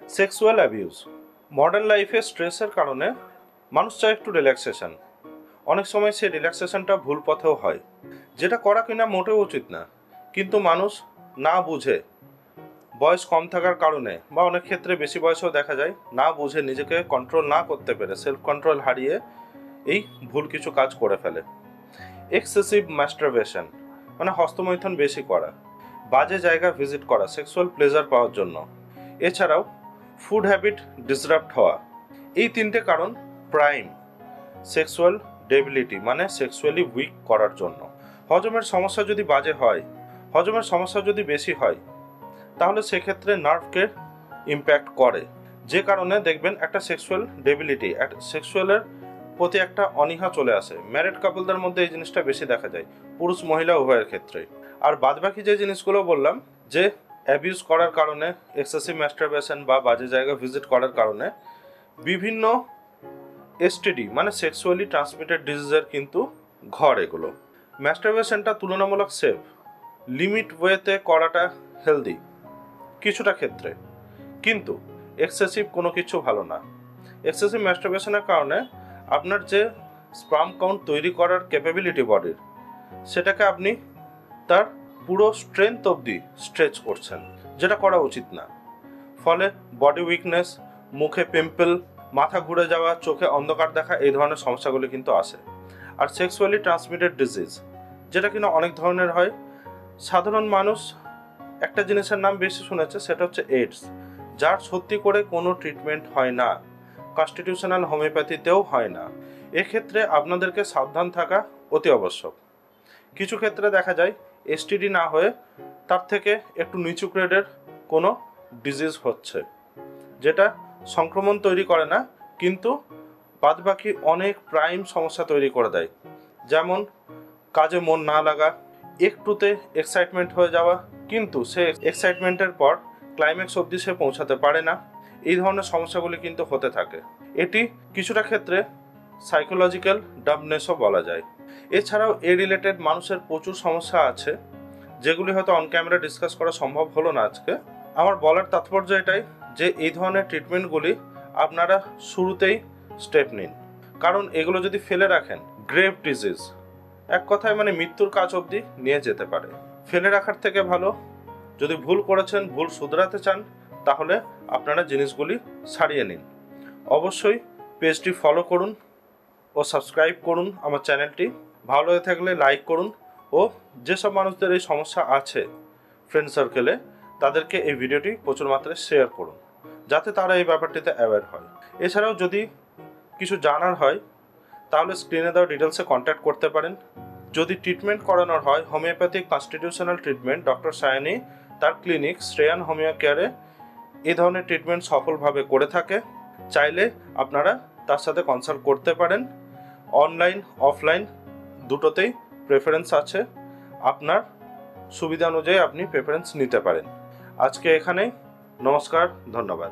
Sexual abuse. Modern লাইফে স্ট্রেসের কারণে মানুষ চায় একটু রিল্যাক্সেশন। অনেক সময় সেই রিল্যাক্সেশনটা ভুল পথেও হয়, যেটা করা কিনা মোটেও উচিত না। কিন্তু মানুষ না বুঝে, বয়স কম থাকার কারণে বা অনেক ক্ষেত্রে বেশি বয়সেও দেখা যায়, না বুঝে নিজেকে কন্ট্রোল না করতে পেরে সেলফ কন্ট্রোল হারিয়ে এই ভুল কিছু কাজ করে ফেলে। এক্সেসিভ ম্যাস্টারবেশন মানে হস্তমৈথুন বেশি করা, বাজে জায়গা ভিজিট করা সেক্সুয়াল প্লেজার পাওয়ার জন্য, এছাড়াও ফুড হ্যাবিট ডিসরাপ্ট হওয়া। এই তিনটে কারণ প্রাইম সেক্সুয়াল ডেবিলিটি মানে সেক্সুয়ালি উইক করার জন্য। হজমের সমস্যা যদি বাজে হয়, হজমের সমস্যা যদি বেশি হয়, তাহলে সেক্ষেত্রে নার্ভকে ইম্প্যাক্ট করে, যে কারণে দেখবেন একটা সেক্সুয়াল ডেবিলিটি, একটা সেক্সুয়ালের প্রতি একটা অনীহা চলে আসে। ম্যারিড কাপলদের মধ্যে এই জিনিসটা বেশি দেখা যায়, পুরুষ মহিলা উভয়ের ক্ষেত্রেই। আর বাদবাকি যে জিনিসগুলো বললাম, যে অ্যাবিউজ করার কারণে, এক্সেসিভ ম্যাস্টারবেশন বা বাজে জায়গা ভিজিট করার কারণে বিভিন্ন এসটিডি মানে সেক্সুয়ালি ট্রান্সমিটেড ডিজিজের কিন্তু ঘর এগুলো। ম্যাস্টারবেশনটা তুলনামূলক সেফ, লিমিট ওয়েতে করাটা হেলদি কিছুটা ক্ষেত্রে, কিন্তু এক্সেসিভ কোনো কিছু ভালো না। এক্সেসিভ ম্যাস্টারবেশনের কারণে আপনার যে স্পার্ম কাউন্ট তৈরি করার ক্যাপাবিলিটি বডির, সেটাকে আপনি তার পুরো স্ট্রেংথ অবধি স্ট্রেচ করছেন, যেটা করা উচিত না। ফলে বডি উইকনেস, মুখে পিম্পল, মাথা ঘুরে যাওয়া, চোখে অন্ধকার দেখা, এই ধরনের সমস্যাগুলি কিন্তু আসে। আর সেক্সুয়ালি ট্রান্সমিটেড ডিজিজ, যেটা কিনা অনেক ধরনের হয়। সাধারণ মানুষ একটা জিনিসের নাম বেশি শুনেছে, সেটা হচ্ছে এইডস, যার সত্যি করে কোনো ট্রিটমেন্ট হয় না, কনস্টিটিউশনাল হোমিওপ্যাথিতেও হয় না। এক্ষেত্রে আপনাদেরকে সাবধান থাকা অতি আবশ্যক। কিছু ক্ষেত্রে দেখা যায় এসটিডি না হয়ে তার থেকে একটু নিচু গ্রেডের কোনো ডিজিজ হচ্ছে, যেটা সংক্রমণ তৈরি করে না, কিন্তু বাদবাকি অনেক প্রাইম সমস্যা তৈরি করে দেয়। যেমন কাজে মন না লাগা, একটুতে এক্সাইটমেন্ট হয়ে যাওয়া, কিন্তু সে এক্সাইটমেন্টের পর ক্লাইম্যাক্স অবধি সে পৌঁছাতে পারে না। এই ধরনের সমস্যাগুলি কিন্তু হতে থাকে। এটি কিছুটা ক্ষেত্রে সাইকোলজিক্যাল ডাম্বনেসও বলা যায়। এছাড়াও এ রিলেটেড মানুষের প্রচুর সমস্যা আছে, যেগুলি হয়তো অন ক্যামেরা ডিসকাস করা সম্ভব হলো না আজকে। আমার বলার তাৎপর্য এটাই যে এই ধরনের ট্রিটমেন্টগুলি আপনারা শুরুতেই স্টেপ নিন, কারণ এগুলো যদি ফেলে রাখেন, গ্রেভ ডিজিজ, এক কথায় মানে মৃত্যুর কাজ অবধি নিয়ে যেতে পারে। ফেলে রাখার থেকে ভালো, যদি ভুল করেছেন, ভুল শুধরাতে চান, তাহলে আপনারা জিনিসগুলি সারিয়ে নিন। অবশ্যই পেজটি ফলো করুন ও সাবস্ক্রাইব করুন আমার চ্যানেলটি। ভালো হয়ে থাকলে লাইক করুন, ও যেসব মানুষদের এই সমস্যা আছে ফ্রেন্ড সার্কেলে, তাদেরকে এই ভিডিওটি প্রচুর মাত্রায় শেয়ার করুন, যাতে তারা এই ব্যাপারটিতে অ্যাওয়্যার হয়। এছাড়াও যদি কিছু জানার হয়, তাহলে স্ক্রিনে দেওয়া ডিটেলসে কন্ট্যাক্ট করতে পারেন। যদি ট্রিটমেন্ট করানোর হয়, homeopathic constitutional treatment, doctor Sayani তার ক্লিনিক শ্রেয়ান হোমিও কেয়ারে এই ধরনের ট্রিটমেন্ট সফলভাবে করে থাকে। চাইলে আপনারা তার সাথে কনসাল্ট করতে পারেন। অনলাইন অফলাইন দুটোতেই প্রেফারেন্স আছে, আপনার সুবিধা অনুযায়ী আপনি প্রেফারেন্স নিতে পারেন। আজকে এখানেই, নমস্কার, ধন্যবাদ।